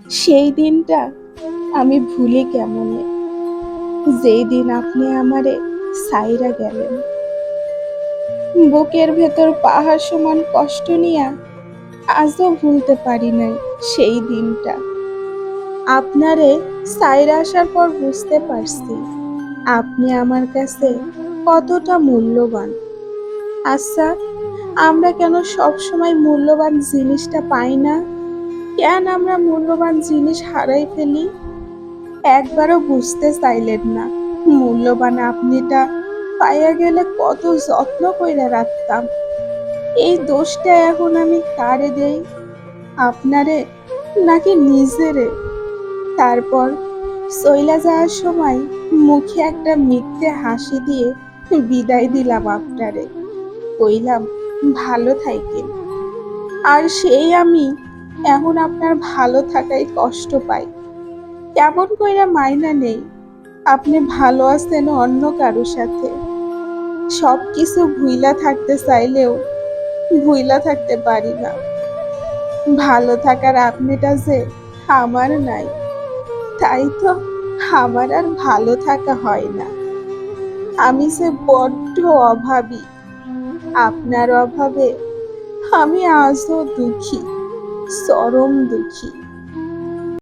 সেই দিনটা আমি ভুলি কেমনে, যেই দিন আপনি আমারে সাইরা গেলেন। বুকের ভেতর পাহাড় সমান কষ্ট নিয়া আজও ভুলতে পারি নাই সেই দিনটা। আপনারে সাইরা আসার পর বুঝতে পারছি আপনি আমার কাছে কতটা মূল্যবান। আচ্ছা, আমরা কেন সব সময় মূল্যবান জিনিসটা পাই না? কেন আমরা মূল্যবান জিনিস হারাই ফেলি? একবারও বুঝতে চাইলেন না মূল্যবান আপনিটা পাইয়া গেলে কত যত্ন কইরা রাখতাম। এই দোষটা এখন আমি কারে দেই? আপনারে নাকি নিজেরে? তারপর চইলা যাওয়ার সময় মুখে একটা মিথ্যে হাসি দিয়ে বিদায় দিলাম আপনারে। কইলাম ভালো থাইকেন। আর সেই আমি এখন আপনার ভালো থাকায় কষ্ট পাই। কেমন কইরা মাইনা নেই আপনি ভালো আছেন অন্য কারো সাথে। সবকিছু ভুইলা থাকতে চাইলেও ভুইলা থাকতে পারি না। ভালো থাকার আপনিটা যে আমার নাই, তাই তো আমার আর ভালো থাকা হয় না। আমি যে বড্ড অভাবী। আপনার অভাবে আমি আজও দুঃখী, চরম দুঃখী।